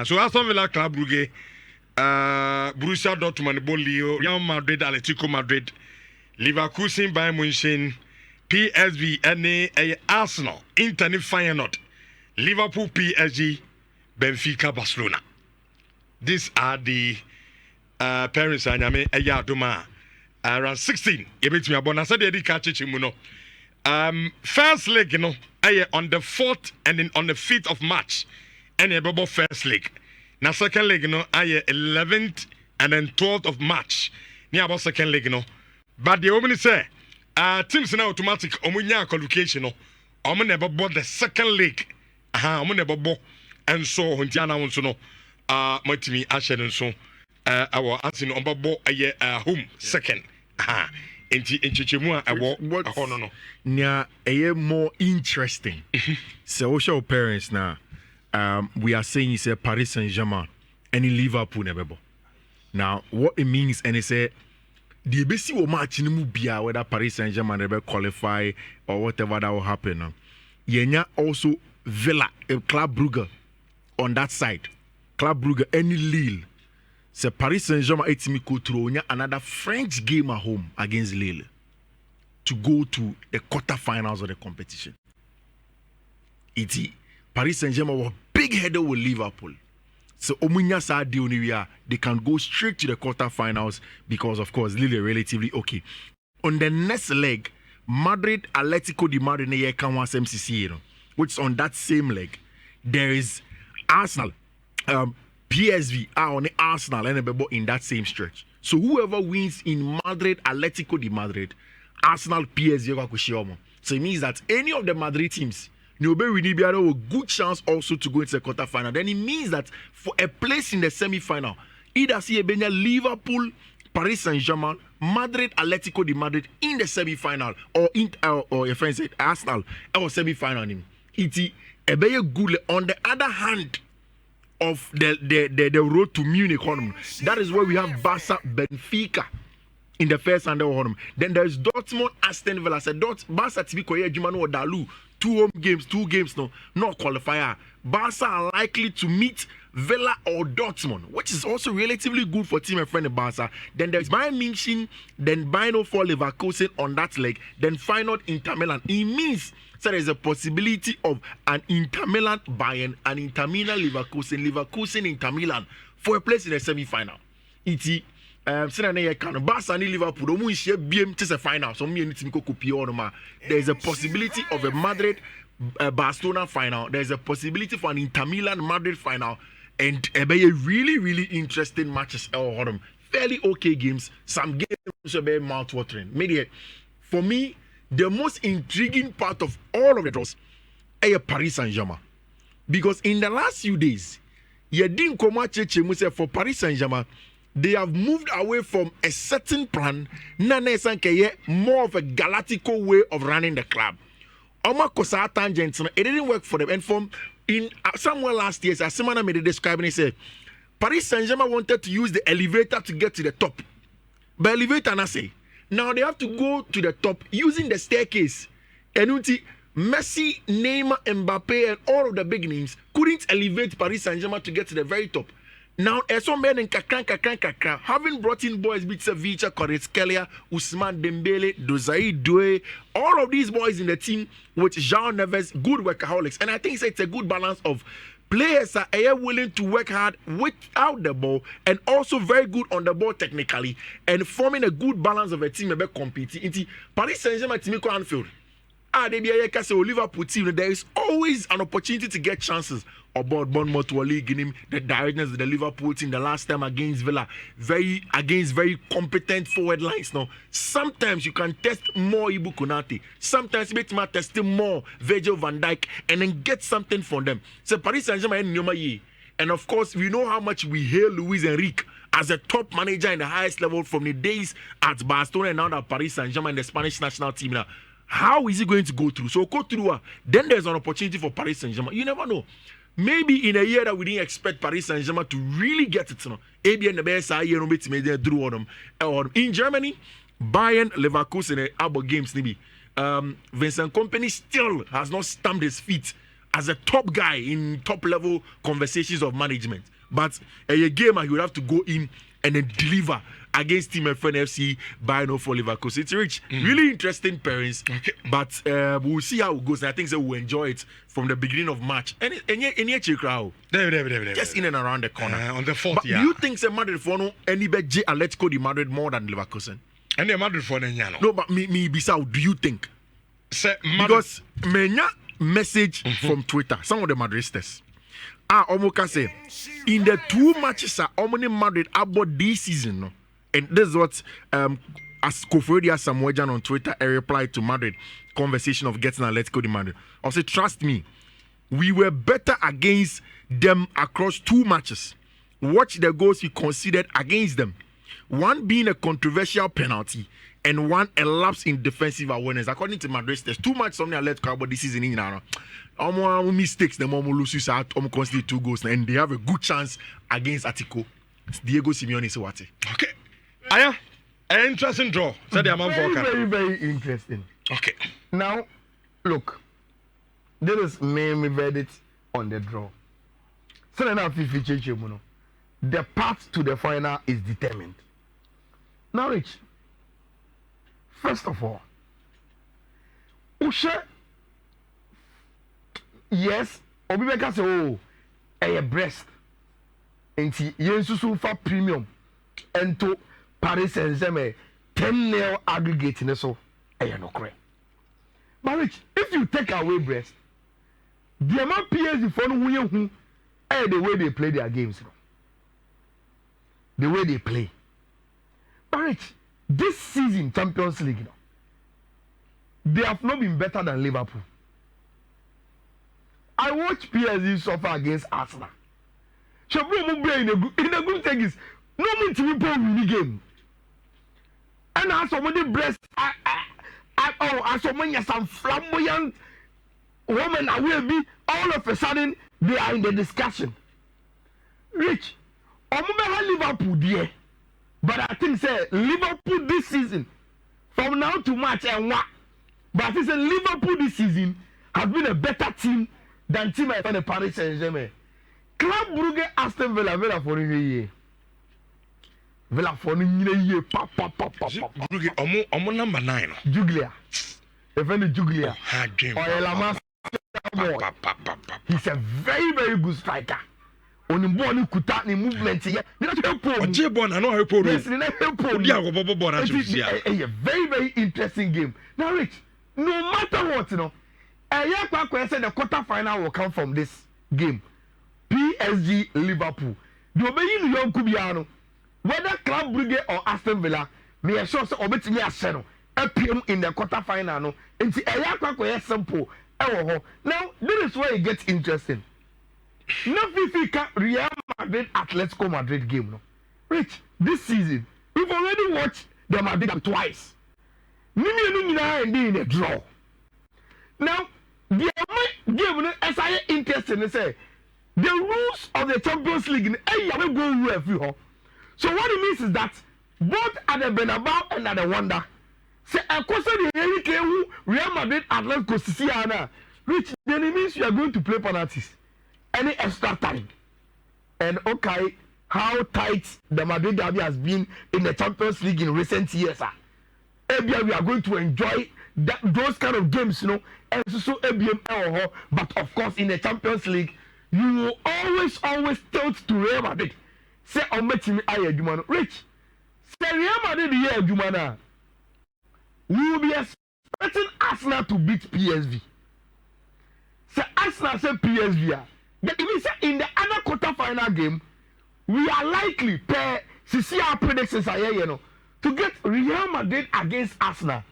So Aston Villa, Club Brugge, Borussia Dortmund, Leo, Real Madrid, Atletico Madrid, Leverkusen, Bayern München, PSV, and Arsenal, Inter, Feyenoord, Liverpool, PSG, Benfica, Barcelona. These are the parents and I mean around 16. You bet me about. I said they catch it, you know. First leg, you know, on the 4th and then on the 5th of March, and a first leg. Now second leg, you know, 11th and then 12th of March. Near about second leg, you know. But the woman say, teams now automatic. Omunya qualification, no. Omu never bought the second leg. Omu never bought, and so Huntiana wants to know. Matimi Ashen so our asking on Babo a home second. In Chichimua, no. Nya a more interesting. So, show parents now. We are saying it's a Paris Saint-Germain and in Liverpool never. Now, what it means, and it's a the basic match in Mubia whether Paris Saint-Germain never qualify or whatever that will happen. Yenya also Villa, a Club Brugge on that side. Club Brugge, any Lille. So Paris Saint-Germain etimi ko throw another French game at home against Lille to go to the quarterfinals of the competition. Paris Saint-Germain were big headed with Liverpool. So Omunya Saadi Oniwia, they can go straight to the quarterfinals because of course Lille are relatively okay. On the next leg, Madrid Atletico de Madrid MCC, which is on that same leg. There is Arsenal. PSV are on the Arsenal and in that same stretch. So whoever wins in Madrid, Atletico de Madrid, Arsenal, PSV, so it means that any of the Madrid teams, Niobe Winibiaro a good chance also to go into the quarterfinal. Then it means that for a place in the semi-final, either see a Liverpool, Paris Saint-Germain, Madrid, Atletico de Madrid in the semi-final, or your friend said Arsenal or semi-final. It's a very good. On the other hand, of the road to Munich, that is where we have Barca, Benfica in the first and the then there is Dortmund, Aston Villa. Said Barca to be Jumano Dalu 2 games no not qualifier. Barca are likely to meet Villa or Dortmund, which is also relatively good for team and friend Barca. Then there's Bayern München, then Bayern for Leverkusen on that leg, then final Inter Milan. It means so there's a possibility of an Inter Milan Bayern, an Inter Milan Leverkusen Inter Milan for a place in the semi-final. Iti Barca and Liverpool don't share BM to the final. So there's a possibility of a Madrid Barcelona final. There's a possibility for an Inter Milan Madrid final, and a really interesting matches. Fairly okay games. Some games are very mouth-watering. Maybe for me, the most intriguing part of all of the draws is Paris Saint-Germain. Because in the last few days, for Paris Saint-Germain, they have moved away from a certain plan, more of a galactical way of running the club. It didn't work for them. And from in somewhere last year, as Simona made it describe, and he said, Paris Saint-Germain wanted to use the elevator to get to the top. But elevator, I say, now they have to go to the top using the staircase. And Messi, Neymar, Mbappe, and all of the big names couldn't elevate Paris Saint-Germain to get to the very top. Now, as some men in kakran, having brought in boys with Savica, Kvaratskhelia, Ousmane Dembele, Dosai Doué, all of these boys in the team with Jean Neves, good workaholics. And I think it's a good balance of players are willing to work hard without the ball and also very good on the ball technically and forming a good balance of a team about competing. Paris Saint-Germain team go Anfield. They be a Liverpool team. There is always an opportunity to get chances about Bournemouth league in him. The directness of the Liverpool team the last time against Villa, very competent forward lines. Now, sometimes you can test more Ibu Konate. Sometimes you might test more Virgil van Dijk and then get something from them. So Paris Saint-Germain and of course we know how much we hail Luis Enrique as a top manager in the highest level from the days at Barcelona and now at Paris Saint-Germain, the Spanish national team now. How is he going to go through? So go through. Then there's an opportunity for Paris Saint-Germain. You never know. Maybe in a year that we didn't expect Paris Saint-Germain to really get it. In Germany, Bayern, Leverkusen, Abo games. Vincent Kompany still has not stamped his feet as a top guy in top level conversations of management. But a game he would have to go in and then deliver against Team FN FC by no for Liverpool. It's rich, really interesting pairings. Okay. But we'll see how it goes. And I think that we'll enjoy it from the beginning of March. And crowd, just in and around the corner. On the 4th, but do you think that Madrid for no any bet Atletico de Madrid more than Leverkusen? And the Madrid for no. No, but me Bissau, do you think? Because menya message from Twitter, some of the Madridistas. Omoka say in the 2 matches Omni Madrid about this season, no? And this is what as Kofredia Samuejan on Twitter a reply to Madrid conversation of getting Atletico de Madrid. I say, trust me, we were better against them across 2 matches. Watch the goals we conceded against them. One being a controversial penalty and one a lapse in defensive awareness. According to Madrid, there's 2 matches on the Atletico about this season in now. Mistakes, them lose out, concede 2 goals, and they have a good chance against Atletico. Diego Simeone is what? Okay. Aya, an interesting draw. Very, very interesting. Okay. Now, look, there is main verdict on the draw. So now, Fiifi, the path to the final is determined. Now, Rich, first of all, Usha, yes, Obibeka say, oh, a breast, and see, Yensusu for premium, and to Paris Saint-Germain 10-0 aggregate in so no correct. But Rich, if you take away breast, the amount PSG for who the way they play their games, the way they play. But Rich, this season Champions League, they have not been better than Liverpool. I watched PSG suffer against Arsenal. In a good thing is no need to play winning game. And as somebody breast, as someone has some flamboyant women I will be, all of a sudden they are in the discussion. Rich, Liverpool there, but I think say Liverpool this season, from now to March and what? But I think say Liverpool this season has been a better team than team I found Paris Saint-Germain. Club Brugge, Aston Villa for a year. Villa for a year. Brugge, number 9. Juglia. Defend Juglia. Ayala. He's a very, very good striker. On the ball, kuta ni movement here. A very, very interesting game. Now, Rich, no matter what, the quarter final will come from this game. PSG Liverpool. The obeying young Kubiano. Whether Club Brugge or Aston Villa, me assure so obey me a seno. PM in the quarter final. No, and see a simple. Now, this is where it gets interesting. Now, Fiifi Real Madrid Atletico Madrid game. No, Rich, this season we've already watched the Madrid game twice. Nimi in a draw. Now, the game as I interested in say the rules of the Champions League go. So what it means is that both at the Bernabeu and at the Wanda, say a question the Real Madrid Atletico Siciliana, which then it means you are going to play penalties any extra time. And okay, how tight the Madrid derby has been in the Champions League in recent years. Maybe we are going to enjoy those kind of games, and so ABM. But of course, in the Champions League, you will always tilt to Real Madrid. Say, "Oh, me aye Jumano." Rich, say Real Madrid here Jumana. We will be expecting Arsenal to beat PSV. Say Arsenal say PSV. That means in the other quarter final game, we are likely per CCR predictions to get Real Madrid against Arsenal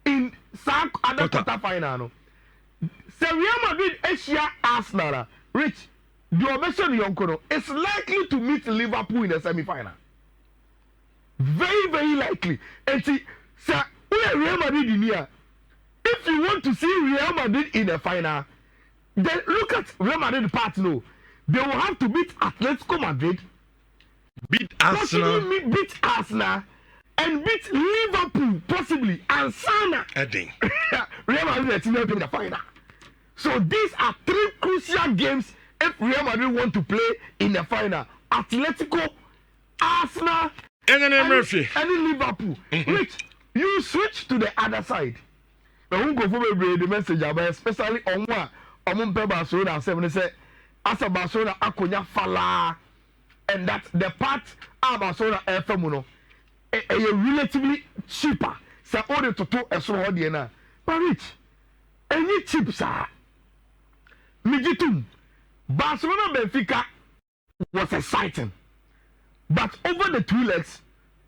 in some other quarter final. Say Real Madrid Asia Arsenal. Rich, the Obeson Yonkono is likely to meet Liverpool in the semi-final. Very, very likely. And see, sir, we are Real Madrid in here. If you want to see Real Madrid in the final, then look at Real Madrid part no. They will have to beat Atletico Madrid, beat Arsenal, and beat Liverpool possibly and Sana. Edding. Real Madrid is in the final. So these are three crucial games if Real Madrid want to play in the final. Atletico, Arsenal, and Liverpool. Which you switch to the other side. But who go for the message about especially on one Barcelona 7 say as a Barcelona akonya fala, and that the part of Barcelona FM relatively cheaper. So all the toto esro hodi na. But rich, any cheap sir. Mijitum, Barcelona Benfica was exciting, but over the 2 legs,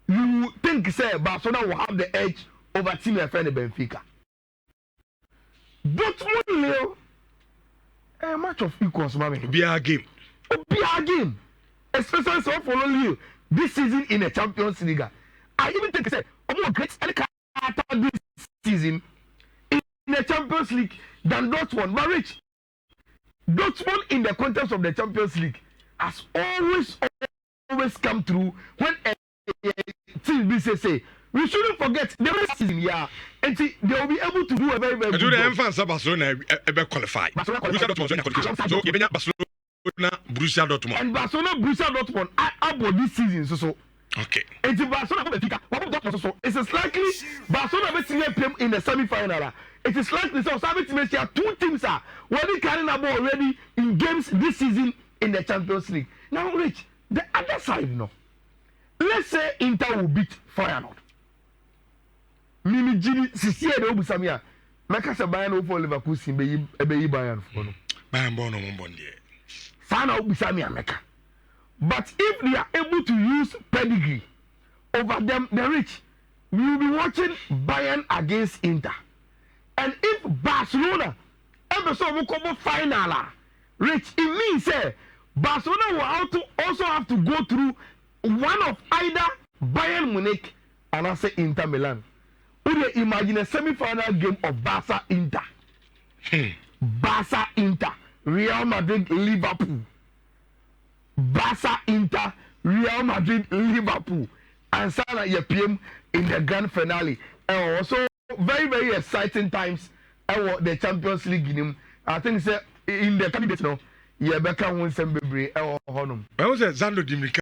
you think say Barcelona will have the edge over Team FN Benfica. Dortmund Leo, a match of equals, mommy. Be a game. Be a game, especially so for Leo this season in the Champions League. I even think say more great this season in the Champions League than Dortmund. But rich. Dortmund in the context of the Champions League has always come through when a team say we shouldn't forget the rest season, yeah, and see, they will be able to do a very good job. Barcelona qualify. So even Barcelona, Borussia Dortmund. And Barcelona, Borussia Dortmund about this season, so. Okay. And the Barcelona it's likely Barcelona will see them in the semi-final. It is likely so two teams are already carrying a ball already in games this season in the Champions League. Now, Rich, the other side, let's say Inter will beat Feyenoord. Mimi Jimmy Sisiye de Obusamia. Meka se Bayern for Leverkusen be Bayern for no. Bayern bono mbonde. Sana Obusamia Meka. But if they are able to use pedigree over them, the Rich, we will be watching Bayern against Inter. And if Barcelona ever saw a final, Rich, it means Barcelona will also have to go through one of either Bayern Munich and I say Inter Milan. Would you imagine a semi-final game of Barca Inter? Barca Inter, Real Madrid Liverpool. Barca Inter, Real Madrid Liverpool. And Sana PM in the grand finale. And also very, very exciting times the Champions League in I think in the candidates now, Becca won some baby. I was at Zando Dimrika.